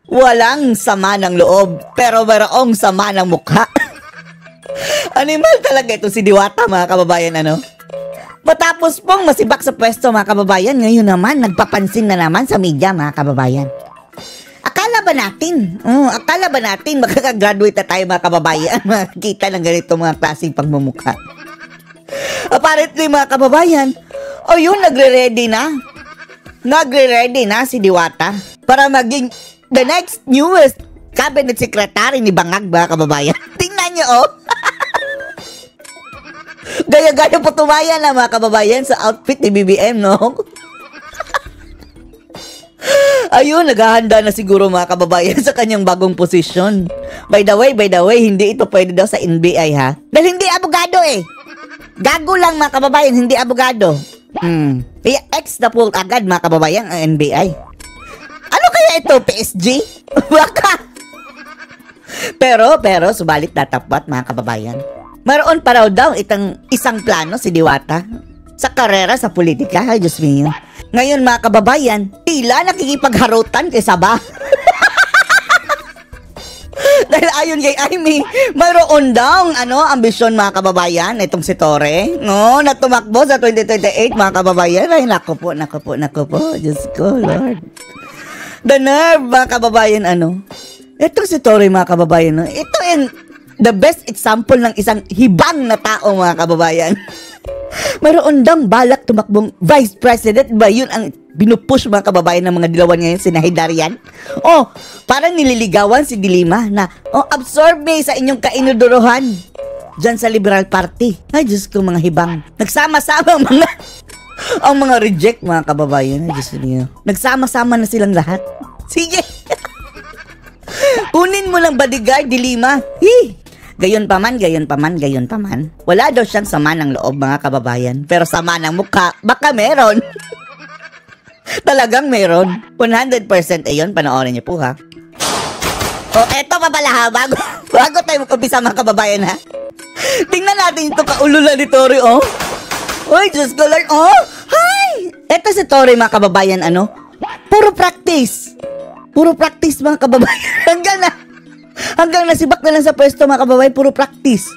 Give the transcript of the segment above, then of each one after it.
Walang sama ng loob, pero mayroong sama ng mukha. Animal talaga ito si Diwata, mga kababayan, ano? Matapos pong masibak sa pwesto, mga kababayan, ngayon naman, nagpapansin na naman sa media, mga kababayan. Akala ba natin makakagraduate na tayo, mga kababayan, makikita ng ganito mga klaseng pagmumukha? Apparently, mga kababayan, yun, nagre-ready na si Diwata para maging the next newest cabinet secretary ni Bangag, mga kababayan. Tingnan nyo, Gaya-gaya po tumaya na, mga kababayan, sa outfit ni BBM, no? Ayun, naghahanda na siguro, mga kababayan, sa kanyang bagong posisyon. By the way, hindi ito pwede daw sa NBI, ha? Dahil hindi abogado, Gago lang, mga kababayan, hindi abogado. Ex na po agad, mga kababayan, ang NBI. Ano kaya ito, PSG? Baka. Pero, subalit tatapat, mga kababayan. Mayroon pa raw daw isang plano si Diwata sa karera sa politika. Ay, Diyos mio. Ngayon, mga kababayan, tila nakikipagharutan kay Saba. Dahil ayon kay Amy, mayroon daw ambisyon, mga kababayan, itong si Torre, no, na tumakbo sa 2028, mga kababayan. Ay, naku po, Diyos ko, Lord. The nerve, mga kababayan, itong si Torre, mga kababayan, ito the best example ng isang hibang na tao, mga kababayan. Mayroon daw balak tumakbong vice president ba? Yun ang binupush, mga kababayan, ng mga dilawan ngayon, si Nahidarian. Parang nililigawan si Dilima na, absorb me sa inyong kainuduruhan dyan sa Liberal Party. Ay, Diyos ko, mga hibang. Nagsama-sama ang mga reject, mga kababayan. Ay, Diyos niyo. Nagsama-sama na silang lahat. Sige. Kunin mo lang bodyguard, Dilima. Gayon pa man. Wala daw siyang sama ng loob, mga kababayan. Pero sama ng mukha, baka meron. Talagang meron. 100% yun. Panoorin niyo po, ha. Eto pa pala, ha. Bago tayo mag-umpisa, mga kababayan, ha. Tingnan natin ito kaululan ni Torre, Uy, Diyos ko, Lord, Hi! Eto si Torre, mga kababayan, puro practice, mga kababayan. Hanggang nasibak na lang sa pwesto, mga kababayan, puro practice.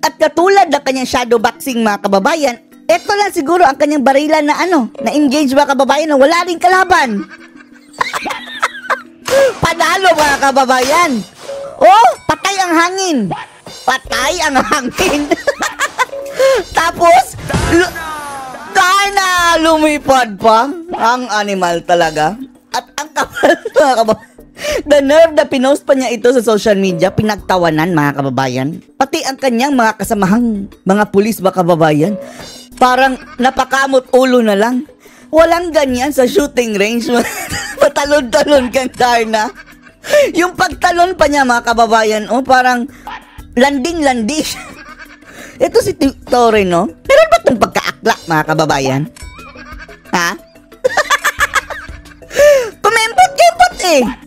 At katulad ng kanyang shadow boxing, mga kababayan, eto lang siguro ang kanyang barilan na na-engage, mga kababayan, na wala rin kalaban. Panalo, mga kababayan. Patay ang hangin. Tapos, lumipad pa. Ang animal talaga. At ang kapal, mga kababayan. The nerve na pinost pa niya ito sa social media, pinagtawanan, mga kababayan. Pati ang kanyang mga kasamahang mga pulis, mga kababayan, parang napakamot ulo na lang. Walang ganyan sa shooting range. Patalon-talon kang Darna. Yung pagtalon pa niya, mga kababayan, parang landing-landi. Ito si Torre, no? Meron ba itong pagka-akla, mga kababayan? Ha? Kumembot-kembot,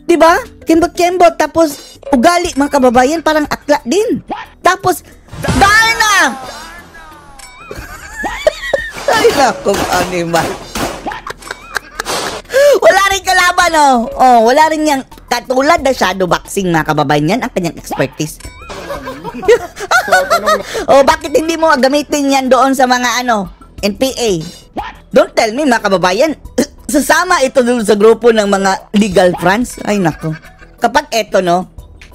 diba? Kembot-kembot, tapos ugali, mga kababayan, parang akla din. Tapos, Darna! Ay, nakong animal. Wala rin kalaban, wala rin yang katulad na shadow boxing, mga kababayan, yan ang kanyang expertise. Bakit hindi mo gamitin yan doon sa mga NPA? Don't tell me, mga kababayan, sasama ito doon sa grupo ng mga legal friends. Ay, nako. Kapag ito,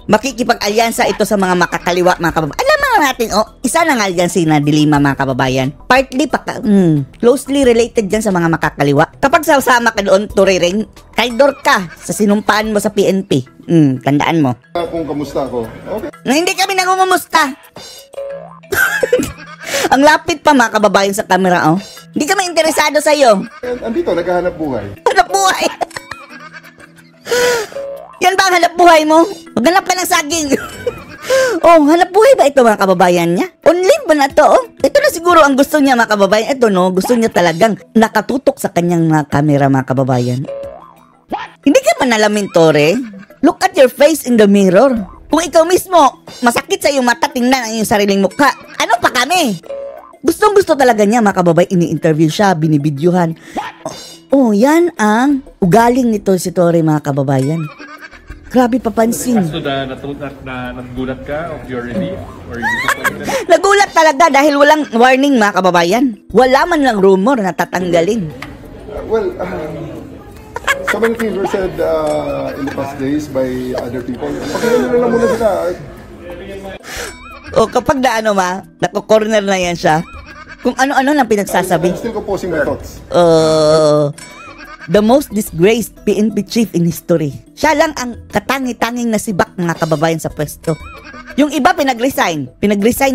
makikipag-alyansa ito sa mga makakaliwa, mga kababayan. Alam mo natin, isa ng alyansi na Dilima, mga kababayan. Partly, closely related dyan sa mga makakaliwa. Kapag sasama ka doon, Torre, kaidor ka sa sinumpaan mo sa PNP. Tandaan mo. Kung kamusta ako, okay. Hindi kami nangungumusta. Ang lapit pa, mga kababayan, sa camera, Hindi kami interesado sa'yo. Andito, naghahanap buhay. Hanap buhay? Yan ba ang hanap buhay mo? Maghanap ka ng saging. Hanap buhay ba ito, mga kababayan niya? Online ba na to? Ito na siguro ang gusto niya, mga kababayan. Ito, gusto niya talagang nakatutok sa kanyang camera, mga kababayan. Hindi ka man nalamin, Torre? Look at your face in the mirror. Kung ikaw mismo, masakit sa iyong mata, tingnan ang iyong sariling mukha. Ano pa kami? Gustong-gusto talaga niya, mga kababayan. Ini-interview siya, binibidyuhan. Yan ang ugaling nito si Torre, mga kababayan. Grabe papansin. So nagulat ka of your relief or you disappointed? Nagulat talaga dahil walang warning mga kababayan. Wala man lang rumor na tatanggalin. Well, so many things were said in the past days by other people. Pakinggan nyo na lang muna sila. O kapag nako-corner na yan siya, kung ano-ano nang pinagsasabi. I'm still composing my thoughts. The most disgraced PNP chief in history. Siya lang ang katangi-tanging nasibak mga kababayan sa pwesto. Yung iba pinag-resign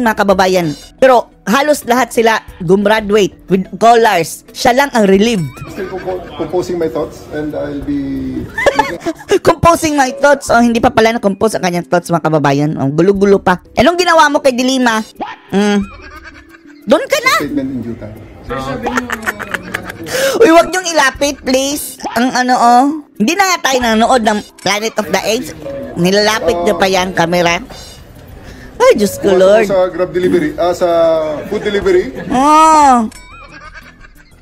mga kababayan. Pero halos lahat sila gumraduate with colors. Siya lang ang relieved. Still composing my thoughts and I'll be Composing my thoughts. Oh, hindi pa pala na-compose ang kanyang thoughts mga kababayan. Oh, gulo-gulo pa. Anong ginawa mo kay Dilima? Doon ka na. statement in due time. Uy, wag niyong ilapit, please. Ang Hindi na nga tayo nanonood ng Planet of the Apes. Nilalapit niyo pa yan, camera. Ay, Diyos ko, Lord. Sa Grab delivery, sa food delivery,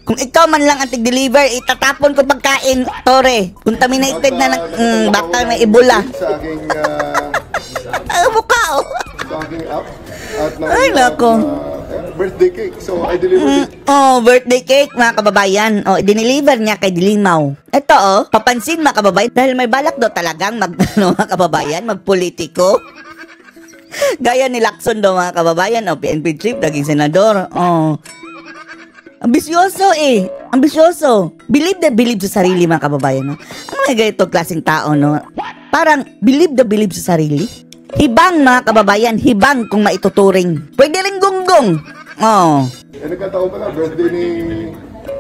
Kung ikaw man lang ang tig-deliver, itatapon ko pagkain, Tore. Contaminated na ng baka na Ebola. sa aking Mukha, oh. sa aking app at Ay, nako. birthday cake. So I delivered it. Birthday cake, mga kababayan. Dineliver niya kay Dilimaw. Ito, papansin mga kababayan, dahil may balak daw talagang mga kababayan, magpolitiko. Gaya ni Lacson daw mga kababayan, PNP chief, naging senador. Ambisyoso Ambisyoso. Believe sa sarili mga kababayan. No? Ang mga ganito klaseng tao, no? Parang believe sa sarili. Hibang mga kababayan, hibang kung maituturing. Pwede rin gunggong. Nagkataon pala, birthday ni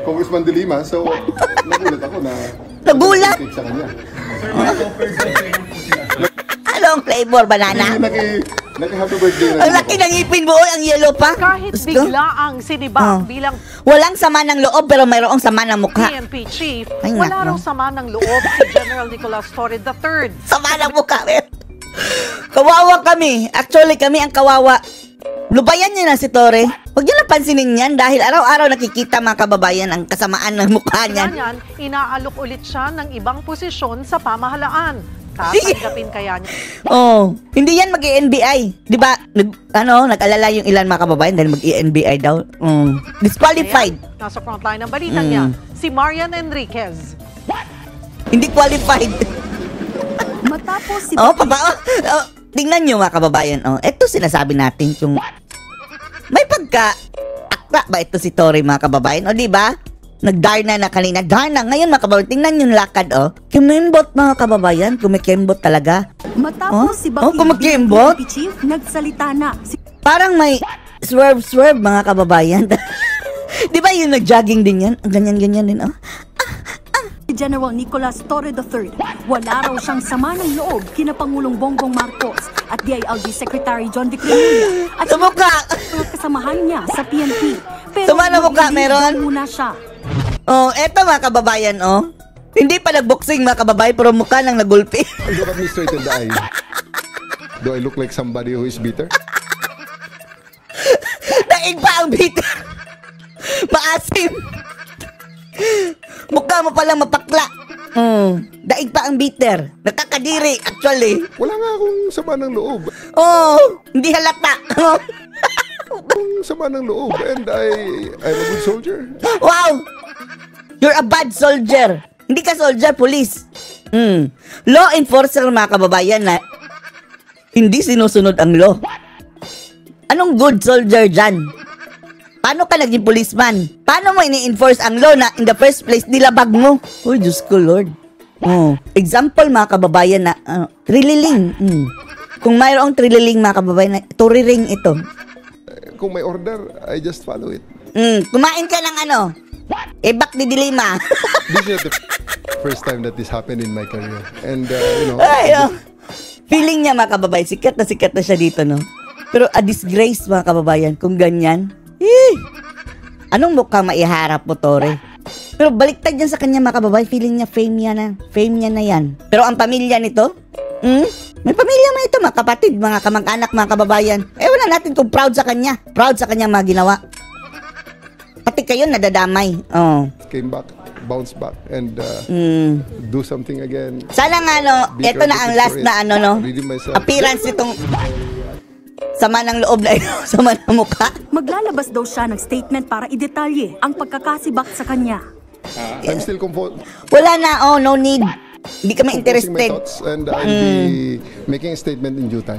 Congressman De Lima. So nagulat ako na Nagulat? cake sa kanya. Anong flavor, banana? Naki-happy birthday na. Ang laki ng ngipin mo, ang yellow pa. Kahit Gusto? bigla ang sinibak bilang Walang sama ng loob, pero mayroong sama ng mukha. PNP chief, Ay, wala nako. raw sama ng loob si General Nicolas Torre III. Sama ng mukha, men. Kawawa kami. Actually, kami ang kawawa. Lubayan niyo na si Torre. Huwag niyo na pansinin yan dahil araw-araw nakikita mga kababayan ang kasamaan ng mukha niya. Ganyan, inaalok ulit siya ng ibang posisyon sa pamahalaan. Tatanggapin kaya niya. Hindi yan mag-NBI. Di ba? Nag-alala yung ilan mga kababayan dahil mag-NBI daw. Disqualified. Ayan, nasa frontline ng balita niya, si Marian Enriquez. Hindi qualified. Matapos si Tingnan nyo mga kababayan. Ito sinasabi natin yung may pagka-akla ba ito si Torre mga kababayan? Di ba? Nagdarna na kanina. Darna. Ngayon mga kababayan, tingnan yung lakad, Kumimbot mga kababayan. Kumikimbot talaga. Matapos si kumikimbot? chief, nagsalita na. Parang may swerve mga kababayan. Di ba yung nag-jogging din yan? Ganyan-ganyan din, Si General Nicolas Torre III, wala raw siyang sama ng loob kina Pangulong Bongbong Marcos at DILG Secretary John Vic Remulla at Sa mukha! mga kasamahan niya sa PNP. Pero Sama ng mukha, meron? muna siya. Eto mga kababayan, Hindi pa nag-boxing mga kababayan, pero mukha nang nagulpi. Look at me straight in the eye. Do I look like somebody who is bitter? Daig pa ang bitter. Maasim. Mukha mo palang mapakla. Daig pa ang bitter. Nakakadiri, actually. Wala nga akong sama ng loob. Hindi halata. Akong sama ng loob. And I'm a good soldier. Wow! You're a bad soldier. Hindi ka soldier, police. Law enforcer mga kababayan na hindi sinusunod ang law. Anong good soldier dyan? Paano ka naging policeman? Paano mo ini-enforce ang law na in the first place nilabag mo? Oh, Diyos ko, Lord. Example mga kababayan na trililing. Kung mayroong trililing mga kababayan na turiring ito. Kung may order, I just follow it. Kumain ka ng ebak ni Dilima. This is the first time that this happened in my career. And, Feeling niya mga kababayan, sikat na siya dito, no? Pero a disgrace mga kababayan, kung ganyan. Anong mukha maiharap mo, Torre? Pero baliktad yan sa kanya mga kababayan, feeling niya fame niya na yan. Pero ang pamilya nito, may pamilya man ito, mga kapatid, mga kamag-anak, mga kababayan. Wala natin kung proud sa kanya. Proud sa kanya mga ginawa. Pati kayo nadadamay. came back bounce back and do something again. Sana nga, no, Be ito na ang credited last for it. na, ano, no, Reading myself. appearance nitong sama ng loob na ito, sama ng mukha. Maglalabas daw siya ng statement para idetalye ang pagkakasibak sa kanya. I'm still composing Wala na, oh, no need. Hindi kami my interested. thoughts and I'll be making a statement in due time.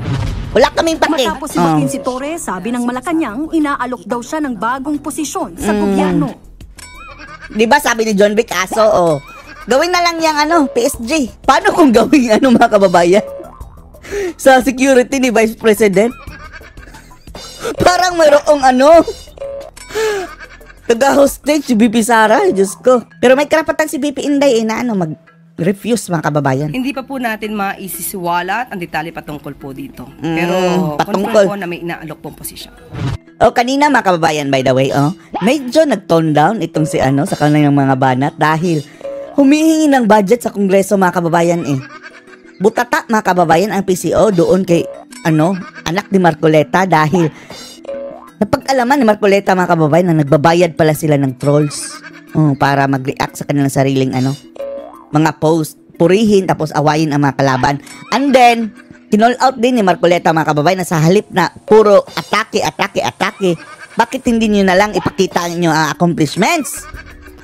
Wala kaming pake. Matapos sibakin si Torre, sabi ng Malacanang, inaalok daw siya ng bagong posisyon sa gobyerno. Di ba sabi ni John Vic Aso, oh, gawin na lang yung ano, PSG. Paano kung gawin ano mga kababayan? Sa security ni Vice President? Parang mayroong ano, taga-hostage si BP Sara, Diyos ko. Pero may karapatan si BP Inday na ano, mag-refuse mga kababayan. Hindi pa po natin maisisiwalat ang detalye patungkol po dito. Pero patungkol. confirm po na may inaalok pong posisyon. O kanina mga kababayan, by the way, oh, medyo nag-tone down itong si ano sa kanilang mga banat dahil humihingi ng budget sa Kongreso mga kababayan eh. Butata mga kababayan ang PCO doon kay ano, anak ni Marcoleta dahil napag-alaman ni Marcoleta mga kababayan na nagbabayad pala sila ng trolls para mag-react sa kanilang sariling ano, mga post, purihin tapos awayin ang mga kalaban. And then kinall out din ni Marcoleta mga kababayan na sa halip na puro atake, bakit hindi nyo na lang ipakita nyo ang accomplishments?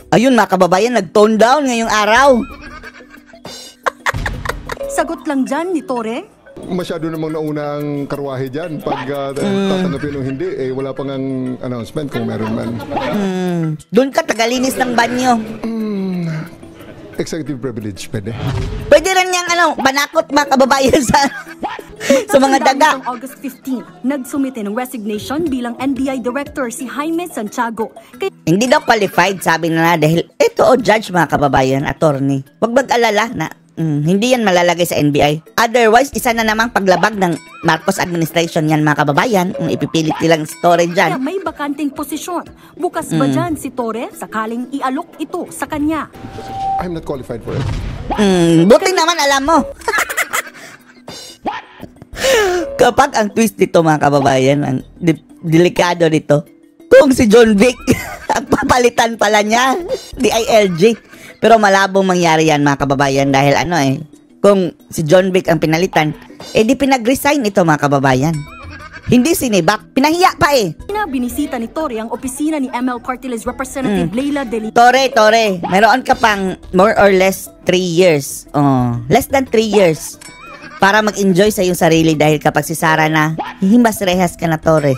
Ayun mga kababayan, nag-tone down ngayong araw. Sagot lang dyan ni Torre, Masyado namang nauna ang karwahe dyan. Pag tatanggapin o hindi, eh, wala pang ang announcement kung meron man. Doon ka tagalinis ng banyo. Executive privilege, pwede. Pwede rin niyang ano, banakot mga kababayan sa mga daga. Noong August 15, nagsumite ng resignation bilang NBI Director si Jaime Santiago. Hindi daw qualified, sabi na dahil ito o judge mga kababayan, attorney. Huwag mag-alala na hindi yan malalagay sa NBI. Otherwise, isa na namang paglabag ng Marcos administration yan mga kababayan. Ipipilit nilang story Kaya dyan. may bakanting posisyon. Bukas ba dyan si Torre sakaling ialok ito sa kanya? I'm not qualified for it. Buti naman alam mo. Kapag ang twist dito mga kababayan, ang delikado dito, kung si John Vic ang papalitan pala niya, DILG. Pero malabong mangyari yan mga kababayan dahil ano eh, kung si John Vic ang pinalitan, eh di pinag-resign ito mga kababayan. Hindi sinibak, pinahiya pa eh. Binisita ni Torre ang opisina ni ML Party List Representative Leila De Lima. Torre, mayroon ka pang more or less 3 years. Less than 3 years para mag-enjoy sa iyong sarili dahil kapag si Sara na, hihimbas rehas ka na Torre.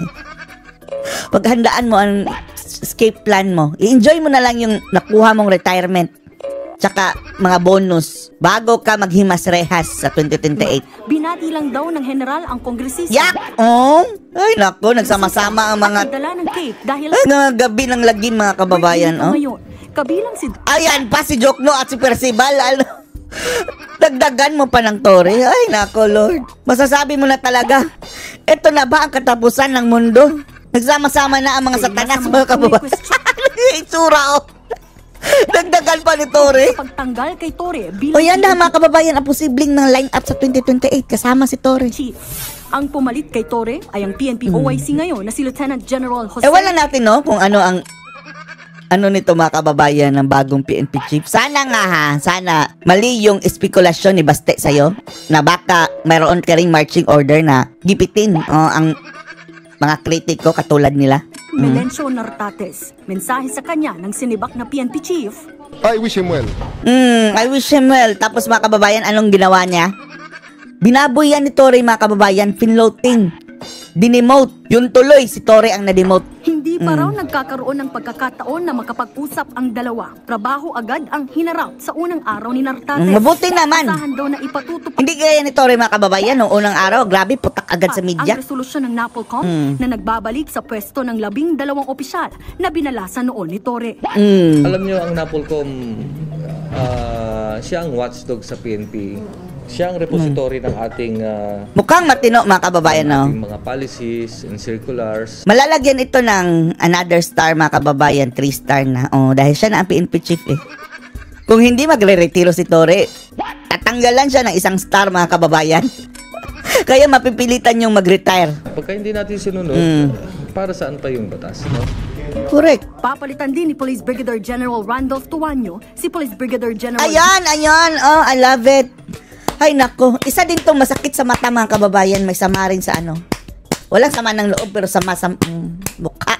Paghandaan mo ang escape plan mo, i-enjoy mo na lang yung nakuha mong retirement tsaka mga bonus bago ka maghimas rehas sa 2028. Binati lang daw ng general ang kongresista. Yak! Ay nako, nagsama-sama ang mga Nagdala ng cake dahil gabi ng lagim mga kababayan. ngayon, kabilang si Ayan pa si Jokno at si Percival. Dagdagan mo pa ng Torre. Ay nako Lord. Masasabi mo na talaga, ito na ba ang katapusan ng mundo? Nagsama-sama na ang mga satanas mga kababayan. Itsura dagdagan pa ni Torre. pagtanggal kay Torre bilang O yan na mga kababayan ang posibleng ng line-up sa 2028 kasama si Torre. chief. Ang pumalit kay Torre ay ang PNP OIC ngayon na si Lieutenant General Jose. Wala natin no kung ano ang ano nito mga kababayan ng bagong PNP chief. Sana nga ha, sana mali yung espekulasyon ni Baste sa'yo na baka mayroon ka ring marching order na gipitin ang mga kritiko katulad nila. Melencio Nartates. Mensahe sa kanya ng sinibak na PNP chief. I wish him well. I wish him well. Tapos mga kababayan, anong ginawa niya? Binaboy yan ni Torre mga kababayan, finloating. Dinemote. Yun tuloy, si Torre ang na-demote. Hindi pa raw nagkakaroon ng pagkakataon na makapag-usap ang dalawa. Trabaho agad ang hinarap sa unang araw ni Nartates. Mabuti naman. Asahan daw na ipatutupad Hindi gaya ni Torre mga kababayan, noong unang araw, grabe, putak agad sa media. ang resolusyon ng NAPOLCOM na nagbabalik sa pwesto ng 12 opisyal na binalasan noon ni Torre. Alam nyo, ang NAPOLCOM, siya ang watchdog sa PNP. Siya ang repository ng ating Mukhang matino mga kababayan, no? ating mga policies and circulars. Malalagyan ito ng another star mga kababayan, 3-star na. Dahil siya na ang PNP chief eh. Kung hindi magre-retiro si Torre, tatanggalan siya ng 1 star mga kababayan. Kaya mapipilitan yung mag-retire. Pagka hindi natin sinunod, para saan pa yung batas, no? Correct. Papalitan din ni Police Brigadier General Randolph Tuanyo si Police Brigadier General Ayan. Oh, I love it. Ay, nako. Isa din tong masakit sa mata, mga kababayan. May sama rin sa ano. Walang sama ng loob, pero sama sa mukha.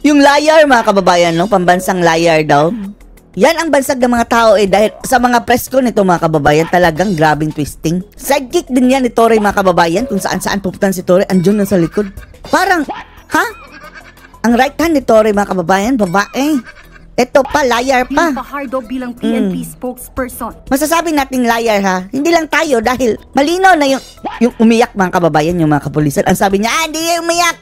Yung liar, mga kababayan, no? Pambansang liar daw. Yan ang bansag ng mga tao dahil sa mga presko nito, mga kababayan, talagang grabing twisting. Sidekick din yan ni Torre, mga kababayan, kung saan-saan pupuntan si Torre, andun na sa likod. Parang, ha? Ang right hand ni Torre, mga kababayan, babae. Ito pa, liar pa. Dean Fajardo bilang PNP spokesperson. Masasabi nating liar, ha? Hindi lang tayo dahil malinaw na yung umiyak, mga kababayan, yung mga kapulisan. Ang sabi niya, hindi umiyak.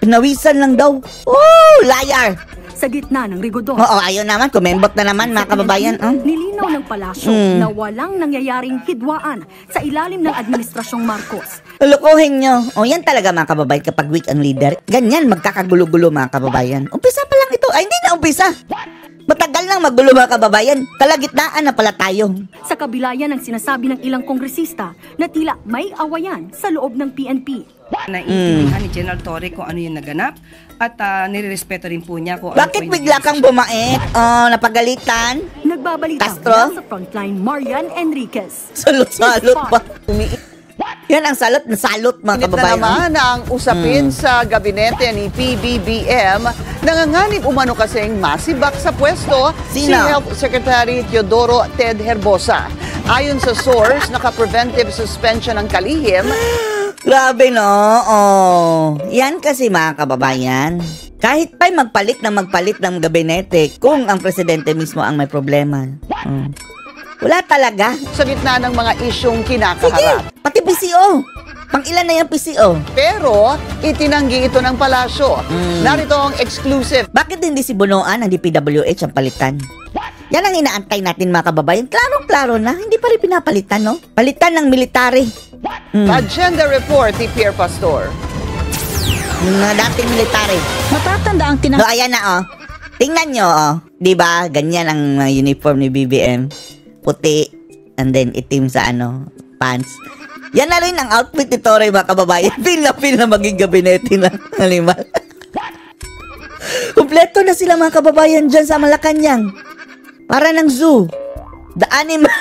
Pinawisan lang daw. Oh, liar. Sa gitna ng rigodon. Oo, ayun naman. Kumembot na naman, mga kababayan. Nilinaw ng palasyo na walang nangyayaring hidwaan sa ilalim ng Administrasyong Marcos. Lukuhin nyo. O, yan talaga, mga kababayan, kapag weak ang leader. Ganyan, magkakagulo-gulo, mga kababayan. Umpisa pa lang ito. Ay, hindi na umpisa. Matagal nang magulo, mga kababayan. Kalagitnaan na pala tayo. Sa kabila yan ang sinasabi ng ilang kongresista na tila may awayan sa loob ng PNP. Naiintindihan ni General Torre kung ano yung naganap at nirerespeto rin po niya kung ano Bakit po yung bigla kang bumait? Oh, napagalitan? Nagbabalita Castro? mula sa frontline Marian Enriquez. Salot-salot pa. Yan ang salot na salot, mga Init na kababayan. naman ang usapin sa gabinete ni PBBM. Nanganganib umano kasing masibak sa pwesto si Sino? Health Secretary Teodoro Ted Herbosa. Ayon sa source, naka-preventive suspension ng kalihim. Grabe, no? Oh. Yan kasi, mga kababayan. Kahit pa'y magpalit ng gabinete kung ang presidente mismo ang may problema. Wala talaga. Sa gitna ng mga isyong Sige, kinakaharap. pati PCO. Pang-ilan na yung PCO? Pero itinanggi ito ng palasyo. Narito ang exclusive. Bakit hindi si Bonoan ang DPWH ang palitan? Yan ang inaantay natin, mga kababayan. Klarong-klaro na. Hindi pa rin pinapalitan, no? Palitan ng military. Agenda report ni Pierre Pastor. Yung mga dating military. Matatanda ang No, ayan na, oh. Tingnan nyo, oh. Diba? Ganyan ang uniform ni BBM. Puti. And then, itim sa, pants. Yan na rin ang outfit ni Torre, mga kababayan. Feel na maging gabinete ng animal. Kompleto na sila, mga kababayan, dyan sa Malacanang. Para ng zoo. The animal.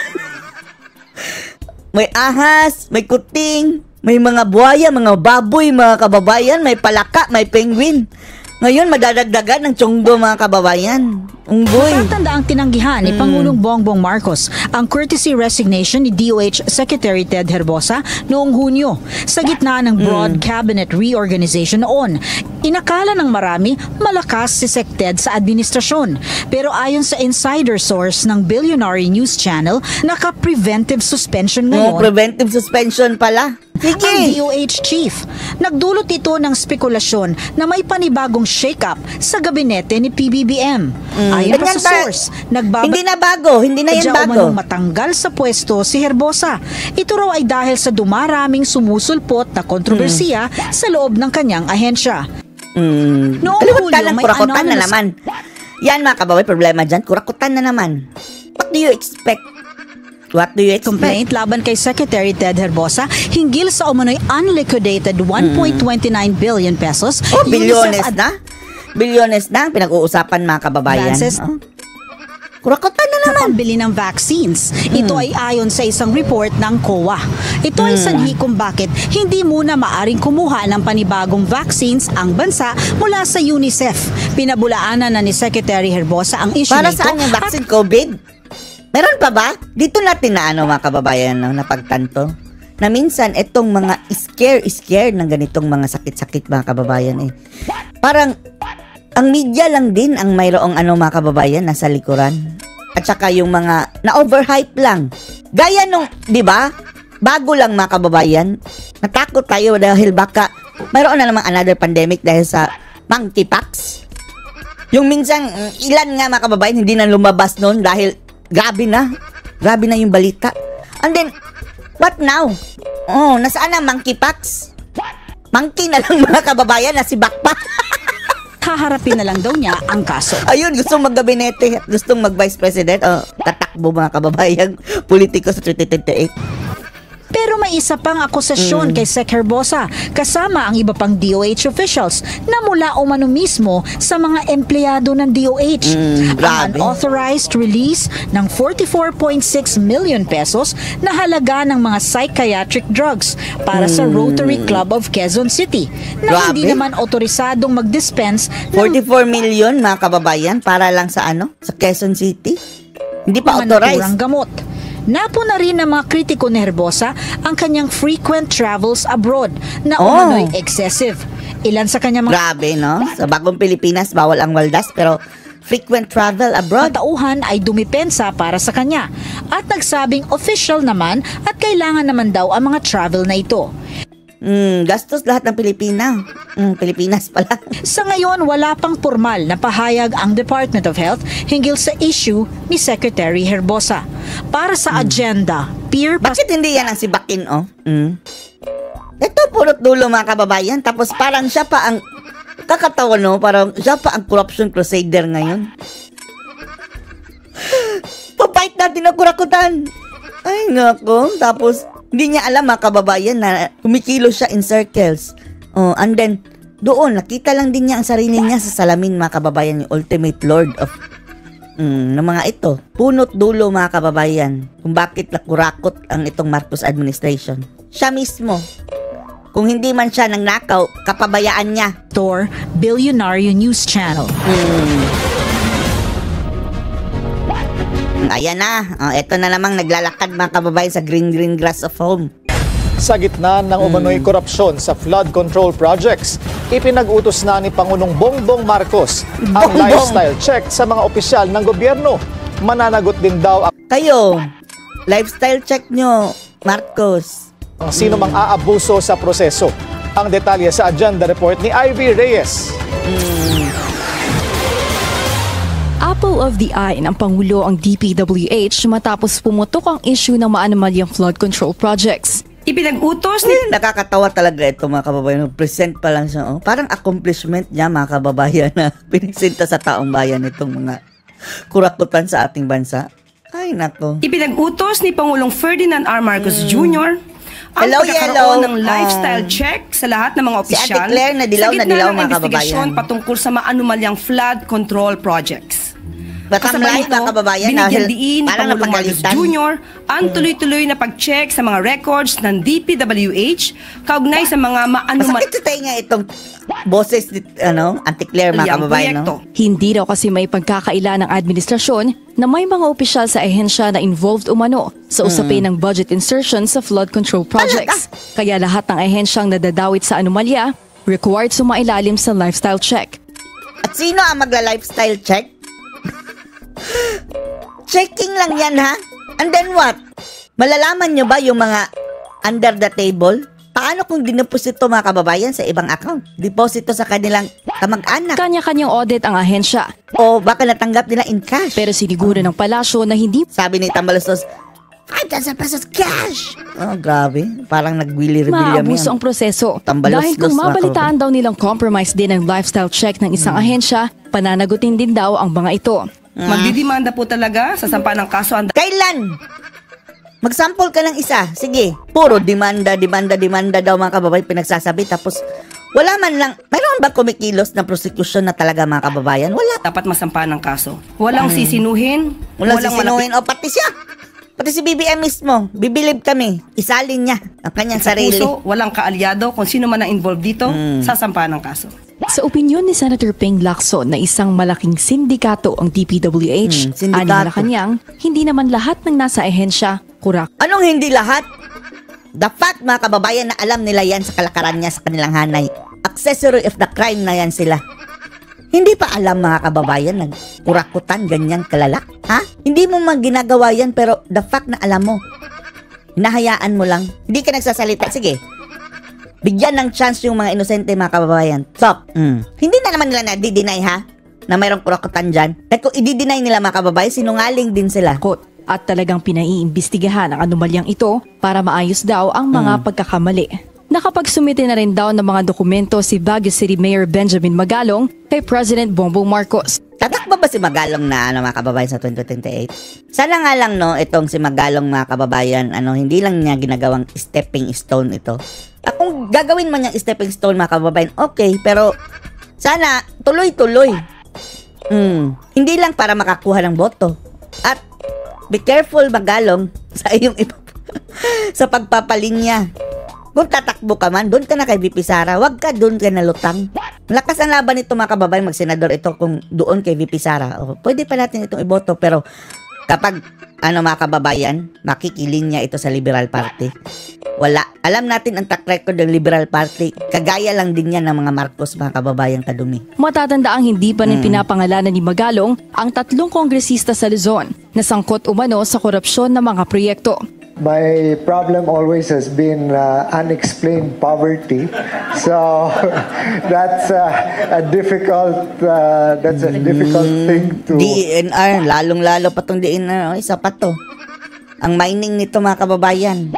May ahas, may kuting, may mga buhaya, mga baboy, mga kababayan, may palaka, may penguin. Ngayon, madadagdagan ng tsonggo, mga kababayan. Unggoy. Matatanda ang tinanggihan ni Pangulong Bongbong Marcos ang courtesy resignation ni DOH Secretary Ted Herbosa noong Hunyo. Sa gitna ng broad cabinet reorganization noon, inakala ng marami malakas si Sec Ted sa administrasyon. Pero ayon sa insider source ng Billionaire News Channel, naka-preventive suspension ngayon. Preventive suspension pala. Sige. Ang DOH chief. Nagdulot ito ng spekulasyon na may panibagong shake-up sa gabinete ni PBBM. Ayon pa Ganyan sa ba? source, Hindi na bago. Hindi na yan Sadya bago. umanong matanggal sa pwesto si Herbosa. Ito raw ay dahil sa dumaraming sumusulpot na kontrobersiya sa loob ng kanyang ahensya. Noong Kalimutan Hulyo, ng may kurakutan na anonymous- naman. Yan, mga kababayan, problema dyan. Kurakutan na naman. What do you expect? What do you expect? Complaint laban kay Secretary Ted Herbosa hinggil sa umano'y unliquidated 1.29 billion pesos. Oh, bilyones UNICEF na? Bilyones na ang pinag-uusapan, mga kababayan. Advances. Oh. Kurakutan na na naman. pambili ng vaccines. Ito ay ayon sa isang report ng COA. Ito ay sanhi kung bakit hindi muna maaring kumuha ng panibagong vaccines ang bansa mula sa UNICEF. Pinabulaanan na ni Secretary Herbosa ang issue Para na ito. saan yung vaccine COVID? Meron pa ba? Dito natin na mga kababayan, napagtanto. Na minsan itong mga scare ng ganitong mga sakit-sakit, mga kababayan Parang ang media lang din ang mayroong mga kababayan nasa likuran. At saka yung mga na-overhype lang. Gaya nung, di ba? Bago lang, mga kababayan. Natakot tayo dahil baka mayroon na namang another pandemic dahil sa monkeypox. Yung minsan, ilan nga, mga kababayan, hindi na lumabas noon dahil grabe na yung balita. And then, what now? Oh, nasaan ang monkeypox? Monkey na lang, mga kababayan, na si Bakpa. Haharapin na lang daw niya ang kaso. Ayun, gustong mag-gabinete, gustong mag-vice president. Oh, tatakbo, mga kababayan, politiko sa 2028. Pero may isa pang akusasyon kay Sec Herbosa kasama ang iba pang DOH officials na mula umano mismo sa mga empleyado ng DOH. Ang grabe. unauthorized release ng 44.6 million pesos na halaga ng mga psychiatric drugs para sa Rotary Club of Quezon City na hindi Grabe. naman otorisadong mag-dispense ng 44 million mga kababayan para lang sa sa Quezon City. Hindi pa mga authorized. naturang gamot. Napo na rin ng mga kritiko ni Herbosa ang kanyang frequent travels abroad na umano'y excessive. Ilan sa kanyang mga Grabe, no? Sa bagong Pilipinas, bawal ang waldas, pero frequent travel abroad. tauhan ay dumipensa para sa kanya at nagsabing official naman at kailangan naman daw ang mga travel na ito. Gastos lahat ng Pilipinas pala. Sa ngayon, wala pang formal na pahayag ang Department of Health hinggil sa issue ni Secretary Herbosa. Para sa agenda, peer Bakit hindi yan ang si Bakin, Ito, purot dulo mga kababayan. Tapos parang siya pa ang kakatawa, no? Parang siya pa ang corruption crusader ngayon. Papait natin ang kurakutan. Ay, nako. Tapos, hindi niya alam mga kababayan na kumikilos siya in circles. And then, doon, nakita lang din niya ang sarili niya sa salamin mga kababayan, yung ultimate lord of ng mga ito. Punot dulo mga kababayan kung bakit nakurakot ang itong Marcos administration. Siya mismo. Kung hindi man siya nang nakaw, kapabayaan niya. Tor Billionario News Channel. Ayan na. Ito na namang naglalakad mga kababayan sa green grass of home. Sa gitna ng umano'y korupsyon sa flood control projects, ipinag-utos na ni Pangulong Bongbong Marcos ang lifestyle check sa mga opisyal ng gobyerno. Mananagot din daw Kayo, lifestyle check nyo, Marcos. ang sino mang aabuso sa proseso. Ang detalye sa agenda report ni Ivy Reyes. Apple of the eye ng Pangulo ang DPWH matapos pumutok ang issue ng maanomalyang flood control projects. Ipinag-utos ni Nakakatawa talaga ito mga kababayan. Present pa lang siya. Parang accomplishment niya mga kababayan na pinisenta sa taong bayan itong mga kurakutan sa ating bansa. Ay nako. Ipinag-utos ni Pangulong Ferdinand R. Marcos Jr. ang Hello, pagkakaroon yellow. ng lifestyle check sa lahat ng mga Si Ate opisyal Claire na dilaw sa gitna na dilaw, ng mga investigasyon kababayan. patungkol sa maanumalyang flood control projects. Batam Kasabay live mga kababayan. binigyan diin ni parang Pangulong Marcos napagalitan. Jr. ang tuloy-tuloy na pag-check sa mga records ng DPWH kaugnay sa mga maanumalyang Masakit sa tenga itong boses ni Ate Claire mga kababayan. No? Hindi raw kasi may pagkakaila ng administrasyon na may mga opisyal sa ehensya na involved umano sa usapin ng budget insertion sa flood control projects. Kaya lahat ng ehensyang nadadawit sa anomalya required sumailalim sa lifestyle check. At sino ang magla-lifestyle check? Checking lang yan ha? And then what? Malalaman nyo ba yung mga under the table? Paano kung dineposito mga kababayan sa ibang account? Deposito sa kanilang kamag-anak? Kanya-kanyang audit ang ahensya. O baka natanggap nila in cash? Pero siniguro ng palasyo na hindi Sabi ni Tambalustos, 5,000 pesos cash! Oh, grabe. Parang nagwili-rebilya maabuso ang proseso. Tambalos-los, Dahil kung mga mabalitaan daw nilang compromise din ang lifestyle check ng isang ahensya, pananagutin din daw ang mga ito. magdidemanda po talaga sa sampa ng kaso ang Kailan? Magsample ka ng isa. Sige. Puro demanda daw mga kababayan pinagsasabi. Tapos, wala man lang. Mayroon ba kumikilos na prosecution na talaga mga kababayan? Wala. dapat masampa ng kaso. Walang sisinuhin, Walang malapit- sisinuhin. O pati siya. Pati si BBM mismo. Bibilib kami. Isalin niya ang kanyang sa sarili. puso, walang kaalyado, kung sino man ang involved dito, sasampa ng kaso. Sa opinyon ni Senator Ping Lacson na isang malaking sindikato ang DPWH, sindikato. ani Malacanang, hindi naman lahat ng nasa ehensya kurak. Anong hindi lahat? The fact mga kababayan na alam nila yan sa kalakaran niya sa kanilang hanay. Accessory of the crime na yan sila. Hindi pa alam mga kababayan na kurakutan ganyang kalala? Ha? Hindi mo ginagawa yan pero the fact na alam mo. Hinahayaan mo lang. Hindi ka nagsasalita. Sige. Bigyan ng chance yung mga inosente mga kababayan. Stop. Hindi na naman nila na-deny ha? Na mayroong kurakutan dyan. At kung i-deny nila mga kababayan, sinungaling din sila. At talagang pinaiimbestigahan ang anomalyang ito para maayos daw ang mga pagkakamali. Nakapagsumite na rin daw ng mga dokumento si Baguio City Mayor Benjamin Magalong kay President Bongbong Marcos. Tatakbo ba si Magalong na mga kababayan sa 2028? Sana nga lang itong si Magalong mga kababayan, hindi lang niya ginagawang stepping stone ito. Kung gagawin man niyang stepping stone mga kababayan, okay, pero sana tuloy-tuloy. Hindi lang para makakuha ng boto. At be careful Magalong sa iyong sa pagpapalinya. Kung tatakbo ka man, doon ka na kay VP Sara. Huwag ka doon ka nalutang. Malakas ang laban nito mga kababayan, mag-senador ito kung doon kay VP Sara. Pwede pa natin itong iboto, pero kapag mga kababayan, makikilinya ito sa Liberal Party. Wala. Alam natin ang track record ng Liberal Party. Kagaya lang din yan ng mga Marcos, mga kababayan kadumi. Matatandaang hindi pa rin pinapangalanan ni Magalong ang 3 kongresista sa Luzon na sangkot umano sa korupsyon ng mga proyekto. My problem always has been unexplained poverty. So that's a difficult thing to... DENR, lalong-lalo pa itong DENR. Isa pa to. Ang mining nito mga kababayan.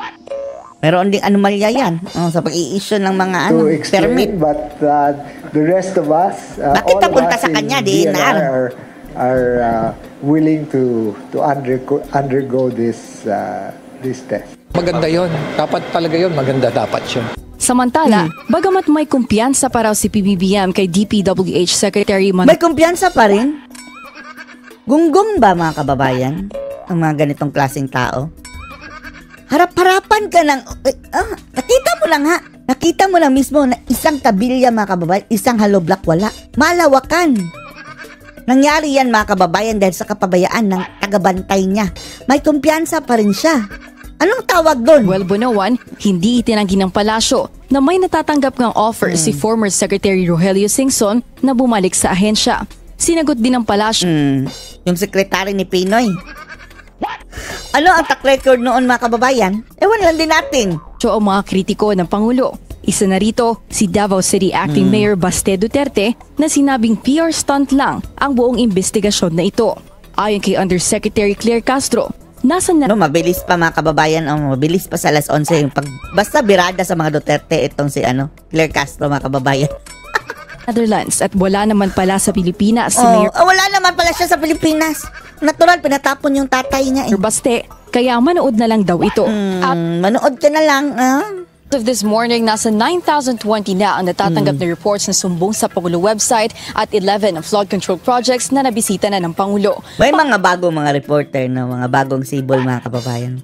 Meron ding anomalya yan sa pag-i-issue ng mga to explain, permit. But the rest of us, bakit napunta sa kanya, DENR? Are willing to undergo this test. Maganda yon. Dapat talaga yon. Maganda dapat yun. Samantala, bagamat may kumpiyansa pa raw si PBBM kay DPWH Secretary May kumpiyansa pa rin? Gunggong ba mga kababayan? Ang mga ganitong klaseng tao? Harap-harapan ka ng... nakita mo lang ha. Nakita mo lang mismo na isang kabilya mga kababayan, isang hollow block wala. Malawakan. Nangyari yan mga kababayan dahil sa kapabayaan ng tagabantay niya. May kumpiyansa pa rin siya. Anong tawag doon? Well, Bonoan, hindi itinanggi ng palasyo na may natatanggap ng offer si former Secretary Rogelio Singson na bumalik sa ahensya. Sinagot din ng palasyo. Yung sekretary ni Pinoy. Ano ang track record noon mga kababayan? Ewan lang din natin. So, ang mga kritiko ng Pangulo. Isa na rito, si Davao City Acting Mayor Baste Duterte na sinabing PR stunt lang ang buong investigasyon na ito. Ayon kay Undersecretary Claire Castro, mabilis pa mga kababayan, mabilis pa sa alas 11 yung basta birada sa mga Duterte itong si Claire Castro mga kababayan. Netherlands at wala naman pala sa Pilipinas si Mayor. Wala naman pala siya sa Pilipinas. Natural, pinatapon yung tatay niya. Baste, kaya manood na lang daw ito. At manood ka na lang. Of this morning, nasa 9,020 na ang natatanggap na reports na sumbong sa Pangulo website at 11 ang flood control projects na nabisita na ng Pangulo. May mga bagong mga reporter na mga bagong sibol mga kababayan.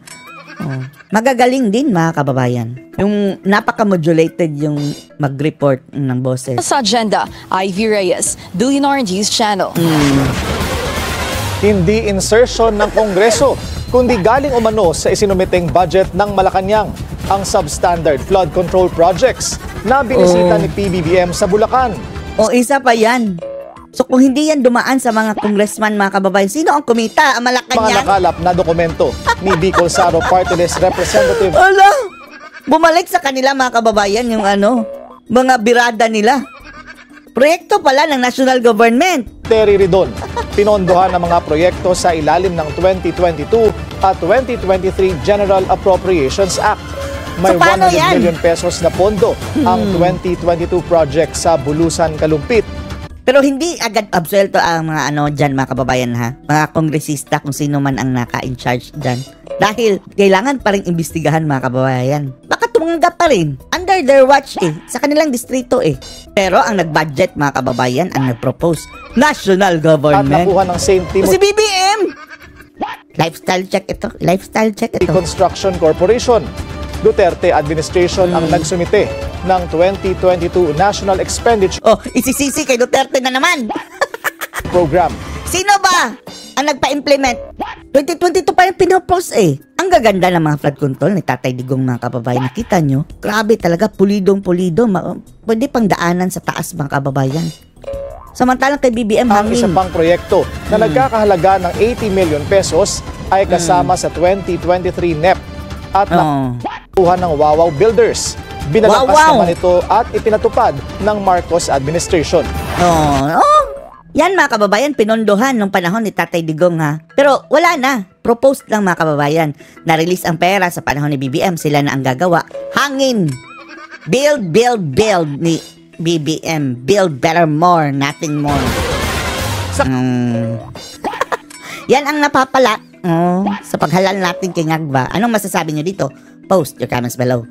Magagaling din mga kababayan. Yung napaka-modulated yung mag-report ng boses. Sa agenda, Ivy Reyes, Dilinar News Channel. Hindi insertion ng Kongreso, kundi galing umano sa isinumiteng budget ng Malacanang ang substandard flood control projects na binisita ni PBBM sa Bulacan. Isa pa yan. So kung hindi yan dumaan sa mga congressman mga kababayan, sino ang kumita? Ang Malacanang? Mga nakalap na dokumento ni Bicol Saro Party List Representative. Bumalik sa kanila mga kababayan yung mga birada nila. Proyekto pala ng national government. Terry Ridon, pinondohan ng mga proyekto sa ilalim ng 2022 at 2023 General Appropriations Act. May 100 million pesos na pondo ang 2022 project sa Bulusan, Kalumpit. Pero hindi agad absuelto ang mga dyan mga kababayan ha. Mga kongresista kung sino man ang naka-in charge dyan. Dahil kailangan pa rin imbestigahan mga kababayan. Baka tumanggap pa rin. Under their watch sa kanilang distrito Pero ang nag-budget mga kababayan, ang nag-propose, national government. At nakuha ng St. Timothy. Si BBM! Lifestyle check ito. Construction Corporation. Duterte administration ang nagsumite ng 2022 National Expenditure isisisi kay Duterte na naman. Program. Sino ba ang nagpa-implement? 2022 pa yung pinopose Ang gaganda ng mga flood control ni Tatay Digong mga kababayan. Nakita nyo? Grabe talaga, pulidong-pulido. Pwede pang daanan sa taas mga kababayan. Samantalang kay BBM ang isa pang proyekto na nagkakahalaga ng 80 million pesos ay kasama sa 2023 NEP at nakuha ng Wawaw Builders. Binalakas naman ito at ipinatupad ng Marcos administration. Yan mga kababayan, pinondohan nung panahon ni Tatay Digong ha. Pero wala na. Proposed lang mga kababayan. Na-release ang pera sa panahon ni BBM. Sila na ang gagawa. Hangin. Build ni BBM. Build better, more, nothing more. Sa Yan ang napapala sa paghalal natin kay Ngagba. Anong masasabi nyo dito? Post your comments below.